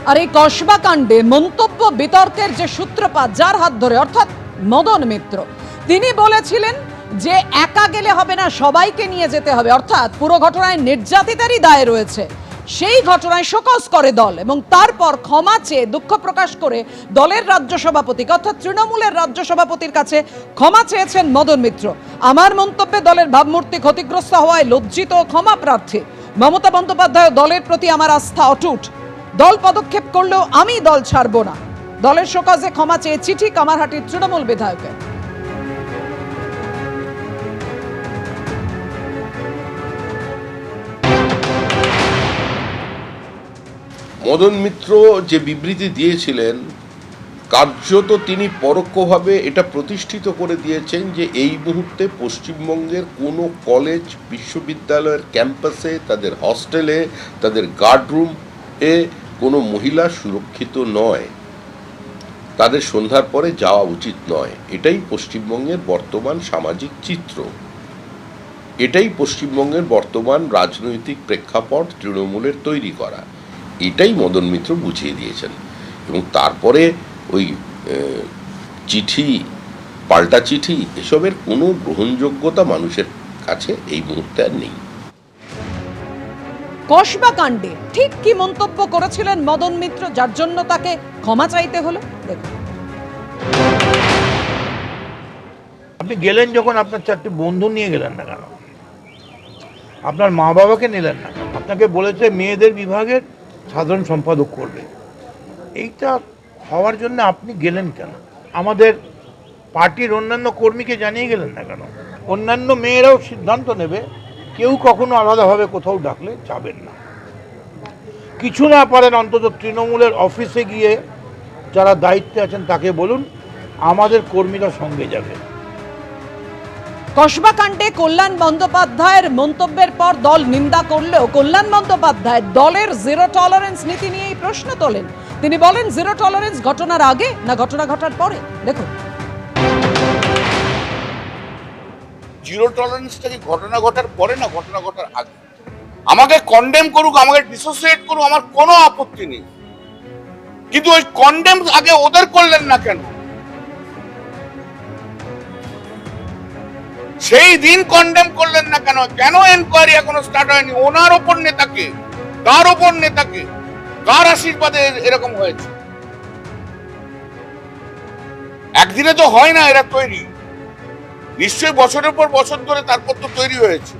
আর এই কসবা কাণ্ডে মন্তব্য বিতর্কের যে সূত্রপাত, যার হাত ধরে, অর্থাৎ মদন মিত্র, তিনি বলেছিলেন যে একা গেলে হবে না, সবাইকে নিয়ে যেতে হবে, অর্থাৎ পুরো ঘটনায় নির্যাতিতারই দায় রয়েছে। সেই ঘটনায় শোকজ করে দল এবং তারপর ক্ষমা চেয়ে দুঃখ প্রকাশ করে দলের রাজ্য সভাপতিকে, অর্থাৎ তৃণমূলের রাজ্য সভাপতির কাছে ক্ষমা চেয়েছেন মদন মিত্র। আমার মন্তব্যে দলের ভাবমূর্তি ক্ষতিগ্রস্ত হওয়ায় লজ্জিত ও ক্ষমা প্রার্থী। মমতা বন্দ্যোপাধ্যায় দলের প্রতি আমার আস্থা অটুট। দল পদক্ষেপ করলেও আমি দল ছাড়ব না। দলের শোকজে ক্ষমা চেয়ে চিঠি কামারহাটির তৃণমূল বিধায়কের। মদন মিত্র যে বিবৃতি দিয়েছিলেন, কার্যত তিনি পরোক্ষভাবে এটা প্রতিষ্ঠিত করে দিয়েছেন যে এই মুহূর্তে পশ্চিমবঙ্গের কোনো কলেজ, বিশ্ববিদ্যালয়ের ক্যাম্পাসে, তাদের হস্টেলে, তাদের গার্ডরুম এ কোনো মহিলা সুরক্ষিত নয়, তাদের সন্ধ্যার পরে যাওয়া উচিত নয়। এটাই পশ্চিমবঙ্গের বর্তমান সামাজিক চিত্র, এটাই পশ্চিমবঙ্গের বর্তমান রাজনৈতিক প্রেক্ষাপট তৃণমূলের তৈরি করা। এটাই মদন মিত্র বুঝিয়ে দিয়েছেন এবং তারপরে ওই চিঠি, পাল্টা চিঠি, এসবের কোনো গ্রহণযোগ্যতা মানুষের কাছে এই মুহূর্তে আর নেই। কসবা কাণ্ডে ঠিক কি মন্তব্য করেছিলেন মদন মিত্র, যার জন্য তাকে ক্ষমা চাইতে হলো? দেখুন। আপনি গেলেন যখন, আপনার 4টি বন্ধু নিয়ে গেলেন না কেন? আপনার মা বাবাকে নিলেন না কেন? আপনাকে বলেছে মেয়েদের বিভাগের সাধারণ সম্পাদক করবে। এইটা হওয়ার জন্য আপনি গেলেন কেন? আমাদের পার্টির অন্যান্য কর্মীকে জানিয়ে গেলেন না কেন? অন্যান্য মেয়েরাও সিদ্ধান্ত নেবে, কেউ কখনো আলাদাভাবে কোথাও ডাকলে যাবেন না। কিছু না পারেন অন্তত তৃণমূলের অফিসে গিয়ে যারা দায়িত্বে আছেন তাকে বলুন আমাদের কর্মীরা সঙ্গে যাবে। কসবা কাণ্ডে কল্যাণ বন্দ্যোপাধ্যায়ের মন্তব্যের পর দল নিন্দা করলেও কল্যাণ বন্দ্যোপাধ্যায় দলের জিরো টলারেন্স নীতি নিয়েই প্রশ্ন তোলেন। তিনি বলেন, জিরো টলারেন্স ঘটনার আগে না ঘটনা ঘটার পরে? দেখুন। জিরো টলারেন্সটা কি ঘটনা ঘটার পরে না ঘটনা ঘটার আগে? আমাকে কন্ডেম করুক, আমাকে ডিসোসিয়েট করুক, আমার কোনো আপত্তি নেই, কিন্তু ওই কন্ডেম আগে ওদের করলেন না কেন? সেই দিন কন্ডেম করলেন না কেন? কেন এনকোয়ারি এখনো স্টার্ট হয়নি? ওনার ওপর নেতাকে, কার ওপর নেতাকে, কার আশীর্বাদে এরকম হয়েছে? একদিনে তো হয় না এরা তৈরি, নিশ্চয়ই বছরের পর বছর ধরে তারপর তো তৈরি হয়েছে।